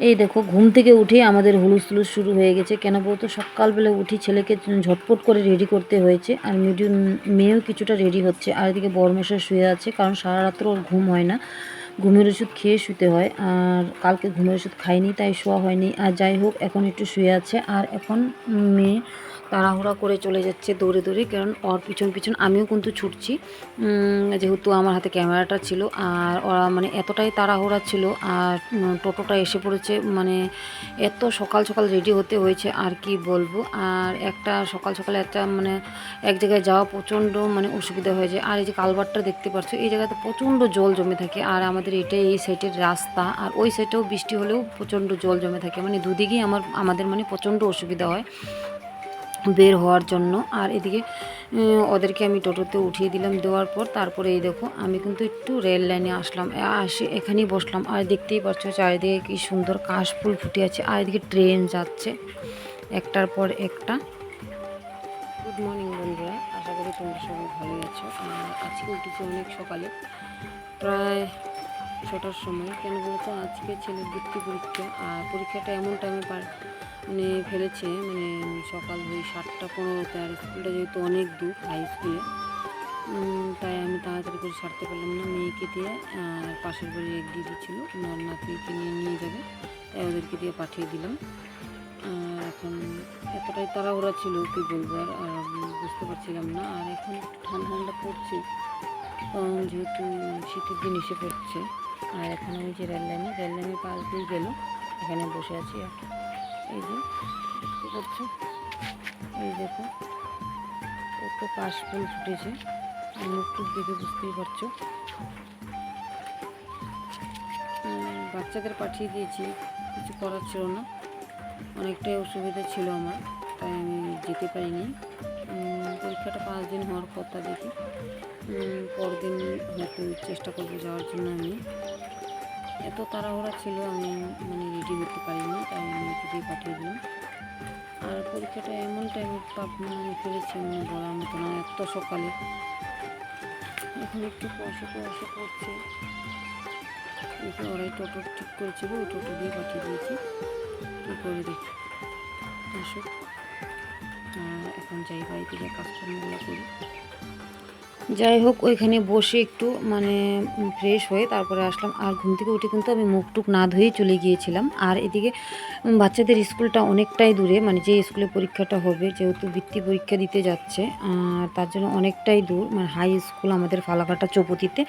এই দেখো ঘুম থেকে উঠে আমাদের হুলুস তুলুস শুরু হয়ে গেছে। কেন বলতো, সকালবেলা উঠি ছেলেকে ঝটপট করে রেডি করতে হয়েছে, আর মেয়েও কিছুটা রেডি হচ্ছে। আর এদিকে বড়মশাই শুয়ে আছে, কারণ সারা রাত্র ওর ঘুম হয় না, ঘুমের ওষুধ খেয়ে শুতে হয়। আর কালকে ঘুমের ওষুধ খাইনি, তাই শোয়া হয়নি। আর যাই হোক, এখন একটু শুয়ে আছে। আর এখন মেয়ে তাড়াহুড়া করে চলে যাচ্ছে দৌড়ে দৌড়ে, কারণ ওর পিছন পিছন আমিও কিন্তু ছুটছি, যেহেতু আমার হাতে ক্যামেরাটা ছিল। আর ওরা মানে এতটাই তাড়াহুড়া ছিল, আর টোটোটা এসে পড়েছে, মানে এত সকাল সকাল রেডি হতে হয়েছে আর কি বলবো। আর একটা সকাল সকালে একটা মানে এক জায়গায় যাওয়া প্রচণ্ড মানে অসুবিধা হয়ে যায়। আর এই যে কালভার্টটা দেখতে পাচ্ছ, এই জায়গাতে প্রচণ্ড জল জমে থাকে। আর আমাদের এটাই এই সাইডের রাস্তা, আর ওই সাইডেও বৃষ্টি হলেও প্রচণ্ড জল জমে থাকে, মানে দুদিকেই আমাদের মানে প্রচণ্ড অসুবিধা হয় বের হওয়ার জন্য। আর এদিকে ওদেরকে আমি টোটোতে উঠিয়ে দিলাম, দেওয়ার পর তারপরে এই দেখো আমি কিন্তু একটু রেল লাইনে আসলাম, এখানেই বসলাম। আর দেখতেই পাচ্ছ চারিদিকে কি সুন্দর কাশফুল ফুটে আছে। আর এদিকে ট্রেন যাচ্ছে একটার পর একটা। গুড মর্নিং বন্ধুরা, আশা করি তোমরা সবাই ভালোই আছো। আর আজকে উঠেছি অনেক সকালে, প্রায় 6টার সময়। কেন বলতো, আজকে ছেলের বৃত্তি পরীক্ষা, আর পরীক্ষাটা এমন টাইমে মানে ফেলেছে, মানে সকাল ওই 7টা 15-তে। আর স্কুলটা যেহেতু অনেক দূর হাই স্কুলে, তাই আমি তাড়াতাড়ি করে সারতে পারলাম না মেয়েকে দিয়ে। আর পাশের বাড়ির এক দিদি ছিল, ওনার নাতিকে নিয়ে যাবে, তাই ওদেরকে দিয়ে পাঠিয়ে দিলাম। আর এখন এতটাই তাড়াহুড়া ছিল কি বলবো, আর বুঝতে পারছিলাম না। আর এখন ঠান্ডা ঠান্ডা পড়ছে, যেহেতু শীতের দিন এসে পড়ছে। আর এখন আমি যে রেল লাইনের পাশ দিয়ে গেল, এখানে বসে আছি। আর এই যে দেখতে পাচ্ছ, এই দেখো কত কাশফুল ফুটেছে, মুখ দেখে বুঝতেই পারছো। বাচ্চাদের পাঠিয়ে দিয়েছি, কিছু করার ছিল না, অনেকটাই অসুবিধা ছিল আমার, তাই আমি যেতে পারিনি। পরীক্ষাটা 5 দিন হওয়ার কথা, দেখি পরদিন হয়তো চেষ্টা করবো যাওয়ার জন্য। আমি এত তাড়াহুড়া ছিল, আমি মানে রেডি হতে পারিনি, তাই আমি মেয়েকে দিয়ে পাঠিয়ে দিলাম। আর পরীক্ষাটা এমন টাইমে তাপমাত্রা ফেলেছে, মানে বলার মতো না, এত সকালে। এখন একটু কুয়াশা কুয়াশা পড়ছে, ওরাই টোটো ঠিক করেছিল, ওই টোটো দিয়ে পাঠিয়ে দিয়েছি। কী করে দেখি আসুক, এখন যাই বাড়ি থেকে কাজকর্মগুলো করি। যাই হোক, ওইখানে বসে একটু মানে ফ্রেশ হয়ে তারপরে আসলাম। আর ঘুম থেকে উঠে কিন্তু আমি মুখ না ধুয়েই চলে গিয়েছিলাম। আর এদিকে বাচ্চাদের স্কুলটা অনেকটাই দূরে, মানে যে স্কুলে পরীক্ষাটা হবে, যেহেতু বৃত্তি পরীক্ষা দিতে যাচ্ছে, আর তার জন্য অনেকটাই দূর, মানে হাই স্কুল আমাদের ফালাকাটা চৌপতিতে।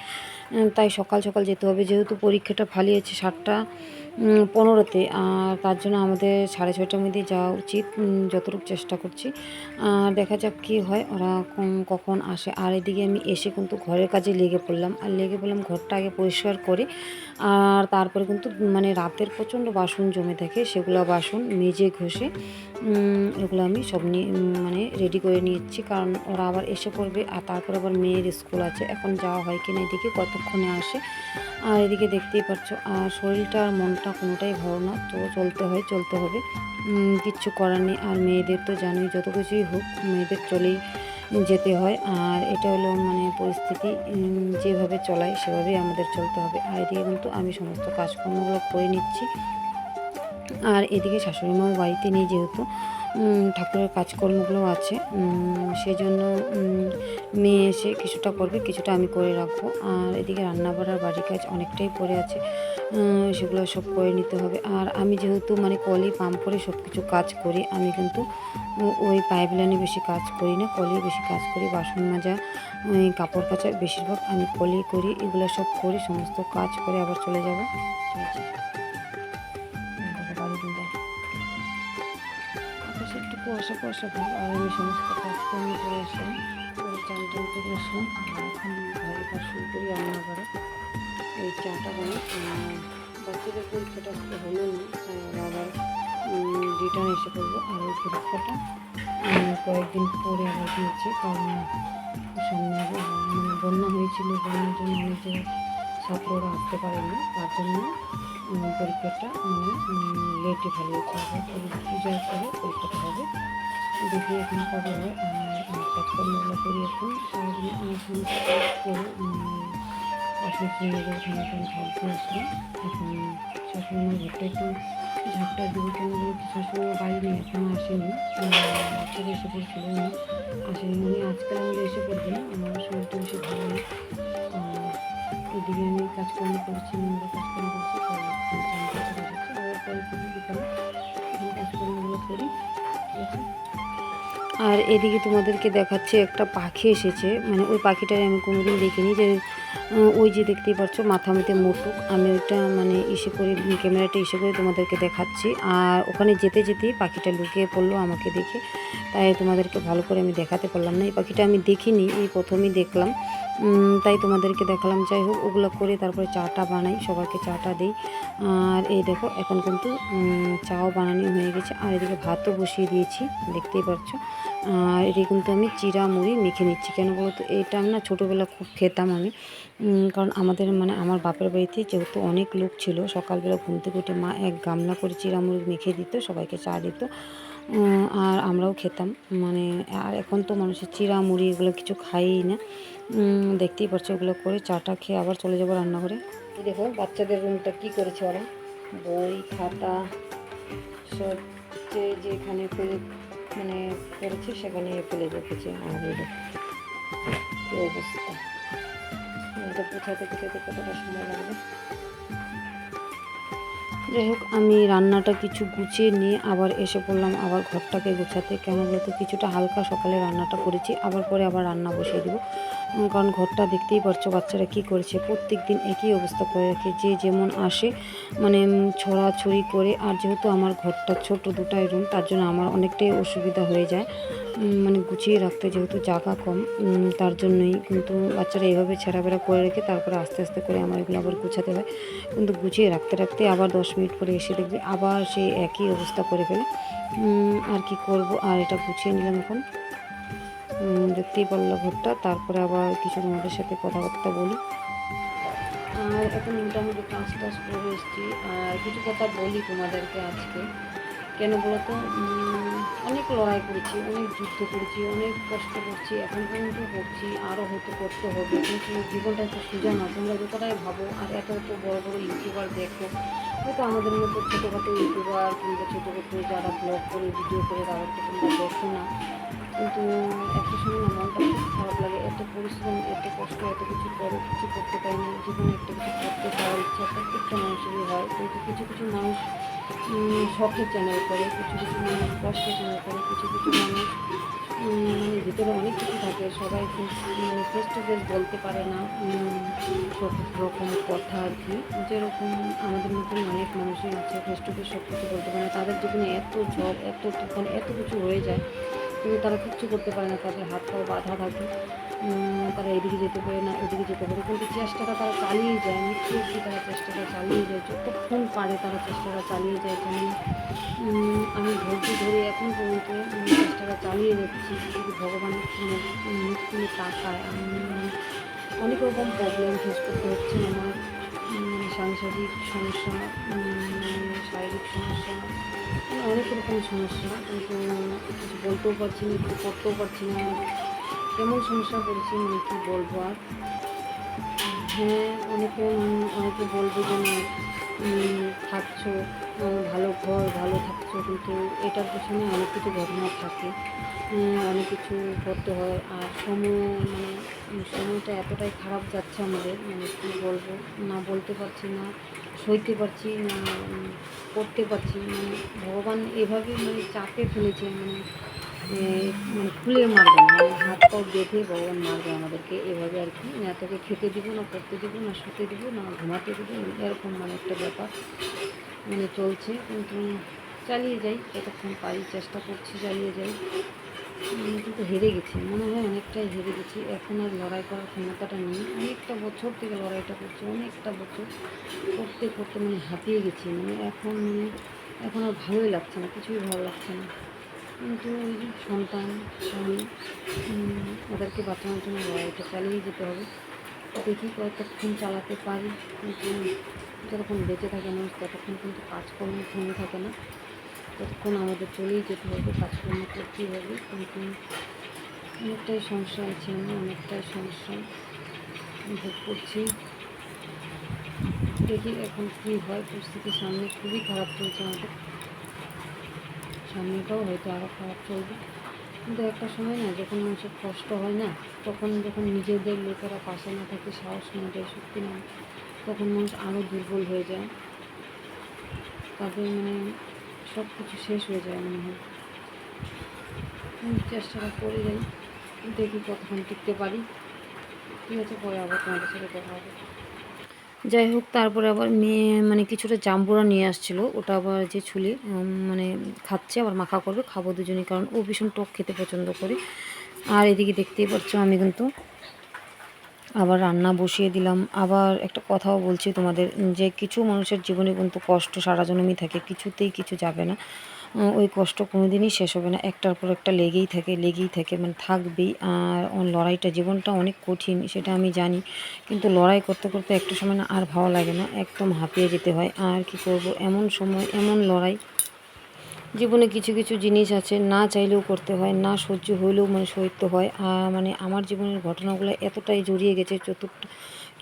তাই সকাল সকাল যেতে হবে, যেহেতু পরীক্ষাটা ফালিয়েছে 7টা 15-তে। আর তার জন্য আমাদের 6:30টার মধ্যে যাওয়া উচিত, যতটুকু চেষ্টা করছি। আর দেখা যাক কী হয়, ওরা কখন আসে। আর এদিকে আমি এসে কিন্তু ঘরের কাজে লেগে পড়লাম, ঘরটা আগে পরিষ্কার করে। আর তারপরে কিন্তু মানে রাতের প্রচণ্ড বাসন জমে থাকে, সেগুলো বাসন মেজে ঘষে এগুলো আমি সব নিয়ে মানে রেডি করে নিচ্ছি, কারণ ওরা আবার এসে পড়বে। আর তারপরে আবার মেয়ের স্কুল আছে, এখন যাওয়া হয় কিনা এদিকে, কতক্ষণে আসে। আর এদিকে দেখতেই পাচ্ছ, আর শরীরটা আর মনটা কোনোটাই ভালো না, তো চলতে হবে, কিচ্ছু করার নেই। আর মেয়েদের তো জানোই, যত কিছুই হোক মেয়েদের চলেই যেতে হয়। আর এটা হলো মানে পরিস্থিতি, যেভাবে চলাই সেভাবেই আমাদের চলতে হবে। আর এদিকে কিন্তু আমি সমস্ত কাজকর্মগুলো করে নিচ্ছি। আর এদিকে শাশুড়ি মাও বাড়িতে নেই, যেহেতু ঠাকুরের কাজকর্মগুলো আছে, সেজন্য মেয়ে এসে কিছুটা করবে, কিছুটা আমি করে রাখবো। আর এদিকে রান্নাবাড়ার বাড়ির কাজ অনেকটাই পড়ে আছে, সেগুলো সব করে নিতে হবে। আর আমি যেহেতু মানে কলই পাম্প করে সব কিছু কাজ করি, আমি কিন্তু ওই পাইপ লাইনে বেশি কাজ করি না, কলেই বেশি কাজ করি। বাসন মাজা, কাপড় কাচা বেশিরভাগ আমি কলেই করি। এগুলো সব করি, সমস্ত কাজ করে আবার চলে যাবো। আকাশে একটু কুয়াশা কুয়াশা ভাব। আর আমি সমস্ত কাজকর্ম করে আসলাম, চান করে আসলাম। আর এখন ঘরে কাজ শুরু করি, রান্না করে এই চাটা বানাই। বাচ্চাদের পরীক্ষাটা আজকে হলো না, তাই ওরা আবার রিটার্ন এসে পড়বো। আর ওই পরীক্ষাটা কয়েকদিন পরে আবার দিয়েছে, কারণ সামনে আবার মানে বন্যা হয়েছিল, বন্যার জন্য অনেক জায়গায় ছাত্ররা আসতে পারেনি, তার জন্য পরীক্ষাটা মানে লেটে ফেলেছে। আবার পূজার পরে পরীক্ষাটা হবে, দেখি এখন কবে হয়। আর কাজকর্মগুলো করি, এখন সারাদিন সমস্ত কাজ করে অসুস্থ মেয়েদের খানা টান ভাবতে আসলাম। এখন শাশুড়িমার ঘরটা একটু ঝাপটা দেবো, কেন বলতো শাশুড়িমা বাইরে নেই, এখনও আসেনি। বাচ্চারা এসে পড়ছিল, উনি আসেনি, উনি আজকাল আমাদের এসে পড়বে না, আমার শরীরটা বেশি ভালো নেই। এদিকে আমি কাজকর্ম করছি, নোংরা কাজকর্ম করছি, চান করতে বসেছি, আবার পরে করবো বিকালে, এখন কাজকর্মগুলো করি, ঠিক আছে। আর এদিকে তোমাদেরকে দেখাচ্ছে একটা পাখি এসেছে, মানে ওই পাখিটারে আমি কোনোদিন দেখিনি, যে ওই যে দেখতেই পাচ্ছ মাথামুতে মুটুক, আমি ওইটা মানে ইসে করে ক্যামেরাটা ইসে করে তোমাদেরকে দেখাচ্ছি। আর ওখানে যেতে যেতেই পাখিটা লুকিয়ে পড়লো আমাকে দেখে, তাই তোমাদেরকে ভালো করে আমি দেখাতে পারলাম না। এই পাখিটা আমি দেখিনি, এই প্রথমেই দেখলাম, তাই তোমাদেরকে দেখালাম। যাই হোক, ওগুলো করে তারপরে চাটা বানাই, সবাইকে চাটা দিই। আর এই দেখো এখন কিন্তু চাও বানানো হয়ে গেছে, আর এদিকে ভাতও বসিয়ে দিয়েছি, দেখতেই পাচ্ছ। আর এদিকে কিন্তু আমি চিরা মুড়ি মেখে নিচ্ছি, কেন বলো তো, এটা না ছোটোবেলা খুব খেতাম আমি, কারণ আমাদের মানে আমার বাপের বাড়িতে যেহেতু অনেক লোক ছিল, সকালবেলা ঘুম থেকে উঠে মা এক গামলা করে চিরা মুড়ি মেখে দিত, সবাইকে চা দিত, আর আমরাও খেতাম। মানে আর এখন তো মানুষের চিরা মুড়ি এগুলো কিছু খাইই না। দেখতেই পাচ্ছ, এগুলো করে চাটা খেয়ে আবার চলে যাবো রান্না করে। দেখো বাচ্চাদের রুমটা কি করেছে ওরা, বই খাতা সব যেখানে ফেলে মানে করেছে সেখানে ফেলে রেখেছে। আর এই অবস্থা, এটা পোছাতে পোছাতে কতটা সময় লাগবে। যাই হোক, আমি রান্নাটা কিছু গুছিয়ে নিয়ে আবার এসে পড়লাম আবার ঘরটাকে গোছাতে, কেন বলতো কিছুটা হালকা সকালে রান্নাটা করেছি, আবার পরে আবার রান্না বসিয়ে দেবো। কারণ ঘরটা দেখতেই পারছো বাচ্চারা কী করেছে, প্রত্যেক দিন একই অবস্থা করে রাখে, যে যেমন আসে মানে ছড়াছড়ি করে। আর যেহেতু আমার ঘরটা ছোট, দুটাই রুম, তার জন্য আমার অনেকটাই অসুবিধা হয়ে যায়, মানে গুছিয়ে রাখতে, যেহেতু জায়গা কম, তার জন্যই। কিন্তু বাচ্চারা এইভাবে ছেঁড়াবেড়া করে রেখে তারপরে আস্তে আস্তে করে আমার এগুলো আবার গুছাতে হয়, কিন্তু গুছিয়ে রাখতে রাখতে আবার 10 মিনিট পরে এসে দেখবে আবার সেই একই অবস্থা করে ফেলে। আর কি করব, আর এটা গুছিয়ে নিলাম এখন, দেখতেই পারলো ঘরটা। তারপরে আবার কিছু তোমাদের সাথে কথাবার্তা বলি। আর এখন মোটামুটি কাজ টাজ করে এসেছি, আর কিছু কথা বলি তোমাদেরকে আজকে। কেন বলতো, অনেক লড়াই করেছি, অনেক যুদ্ধ করেছি, অনেক কষ্ট করছি, এখন পর্যন্ত করছি, আরও হয়তো করতে হবে, কিন্তু জীবনটা একটু সোজা না, তোমরা যতটাই ভাবো। আর এত এত বড় বড় ইউটিউবার দেখো, হয়তো আমাদের মতো ছোটোখাটো ইউটিউবার কিংবা ছোটোখাটো যারা ব্লগ করে ভিডিও করে তাদেরকে তোমরা দেখো না, কিন্তু একটা সময় না মনটা খুব খারাপ লাগে, এত পরিশ্রম, এত কষ্ট, এত কিছু করে কিছু করতে পারি না, জীবনে একটা কিছু করতে পারার ইচ্ছা প্রত্যেকটা মানুষেরই হয়, কিন্তু কিছু কিছু মানুষ শখের চ্যানেল করে, কিছু কিছু মানুষ কষ্টের চ্যানেল করে, কিছু কিছু মানুষ মানে ভিতরে অনেক কিছু থাকে, সবাই ফেস টু ফেস বলতে পারে না সব রকম কথা আর কি। যেরকম আমাদের মতন অনেক মানুষই আছে ফেস টু ফেস সব কিছু বলতে পারে না, তাদের জীবনে এত ঝড়, এত তুফান, এত কিছু হয়ে যায়, কিন্তু তারা কিচ্ছু করতে পারে না, তাদের হাত পাও বাঁধা থাকে, তারা এদিকে যেতে পারে না, ওদিকে যেতে পারে, কিন্তু চেষ্টাটা তারা চালিয়ে যায়, মৃত্যু অবধি তারা চেষ্টাটা চালিয়ে যায়, যতক্ষণ পারে তারা চেষ্টাটা চালিয়ে যায়। যেমন আমি ধৈর্য ধরে এখন পর্যন্ত চেষ্টাটা চালিয়ে যাচ্ছি, যদি ভগবান মুখ তুলে তাকায়। আমি অনেক রকম প্রবলেম ফেস করতে হচ্ছে আমার, সাংসারিক সমস্যা, শারীরিক সমস্যা, অনেক রকম সমস্যা, কিন্তু কিছু বলতেও পারছি না, কিছু করতেও পারছি না, কেমন সমস্যা পড়েছি মানে কী বলবো আর। হ্যাঁ, অনেকে বলবে যে না থাকছো, ভালো ঘর, ভালো থাকছো, কিন্তু এটার পিছনে অনেক কিছু ঘটনা থাকে, অনেক কিছু করতে হয়। আর সময়টা এতটাই খারাপ যাচ্ছে আমাদের, মানে কী বলবো, না বলতে পারছি না, সইতে পারছি না, করতে পারছি, মানে ভগবান এভাবে মানে চাপে ফেলেছে, মানে খুলে মারবে না, মানে হাত পাও বেঁধে ভগবান মারবে আমাদেরকে এভাবে আর কি, না তোকে খেতে দিব, না করতে দিব, না শুতে দিব, না ঘুমাতে দিব, এরকম মানে একটা ব্যাপার মানে চলছে। কিন্তু চালিয়ে যাই, যতক্ষণ পারি চেষ্টা করছি, চালিয়ে যাই, কিন্তু হেরে গেছি, মনে হয় অনেকটাই হেরে গেছি, এখন আর লড়াই করার ক্ষমতাটা নেই। অনেকটা বছর থেকে লড়াইটা করছি, অনেকটা বছর করতে করতে মানে হাঁপিয়ে গেছি, মানে এখন আর ভালোই লাগছে না, কিছুই ভালো লাগছে না। কিন্তু ওই যে সন্তান, স্বামী, ওদেরকে বাঁচানোর জন্য লড়াইটা চালিয়ে যেতে হবে, দেখি কতক্ষণ চালাতে পারি। কিন্তু যতক্ষণ বেঁচে থাকে মানুষ ততক্ষণ কিন্তু কাজকর্ম থেমে থাকে না, ততক্ষণ আমাদের চলেই যেতে হবে, কাজকর্ম করতেই হবে। কিন্তু অনেকটাই সমস্যা আছে, আমি অনেকটাই সমস্যা ভোগ করছি। দেখি এখন কী হয় পরিস্থিতি। সামনে খুবই খারাপ চলছে আমাদের, সামনেটাও হয়তো আরও খারাপ চলবে। কিন্তু একটা সময় না যখন মানুষের কষ্ট হয় না, তখন যখন নিজেদের লোকেরা পাশে না থাকে, সাহস না দেয়, শক্তি না, তখন মানুষ আরও দুর্বল হয়ে যায়। তাদের মানে সব কিছু শেষ হয়ে যায় মনে হয়। আমি চেষ্টাটা করে যাই, দেখি কতক্ষণ টিকতে পারি। ঠিক আছে, পরে আবার তোমাদের সাথে দেখা হবে। যাই হোক, তারপরে আবার মেয়ে মানে কিছুটা জাম্বুরা নিয়ে আসছিলো, ওটা আবার যে ছুলে মানে খাচ্ছে, আবার মাখা করবে, খাবো দুজনেই, কারণ ও ভীষণ টক খেতে পছন্দ করে। আর এদিকে দেখতেই পাচ্ছ আমি কিন্তু আবার রান্না বসিয়ে দিলাম। আবার একটা কথাও বলছি তোমাদের, যে কিছু মানুষের জীবনে কিন্তু কষ্ট সারা জন্মই থাকে, কিছুতেই কিছু যাবে না। ওই কষ্ট কোনো দিনই শেষ হবে না, একটার পর একটা লেগেই থাকে, মানে থাকবেই। আর লড়াইটা, জীবনটা অনেক কঠিন সেটা আমি জানি, কিন্তু লড়াই করতে করতে একটা সময় না আর ভালো লাগে না, একদম হাঁপিয়ে যেতে হয়। আর কি করব, এমন সময় এমন লড়াই। জীবনে কিছু কিছু জিনিস আছে না চাইলেও করতে হয়, না সহ্য হইলেও মানে সইতে হয়। মানে আমার জীবনের ঘটনাগুলো এতটাই জড়িয়ে গেছে,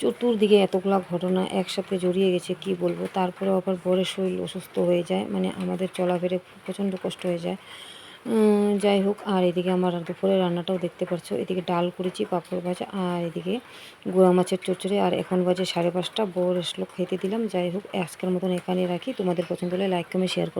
চতুর্দিকে এতগুলা ঘটনা একসাথে জড়িয়ে গেছে, কি বলবো। তারপরে আবার বরের শরীর অসুস্থ হয়ে যায়, মানে আমাদের চলাফেরে প্রচণ্ড কষ্ট হয়ে যায়। যাই হোক, আর এদিকে আমার দুপুরে রান্নাটাও দেখতে পাচ্ছ, এদিকে ডাল করেছি, পাঁপড় ভাজা, আর এদিকে গুঁড়া মাছের চচ্চড়ি। আর এখন বাজে 5:30, বর এসলো, খেতে দিলাম। যাই হোক, আজকের মতন এখানে রাখি। তোমাদের পছন্দ হলে লাইক কমেন্ট শেয়ার করো।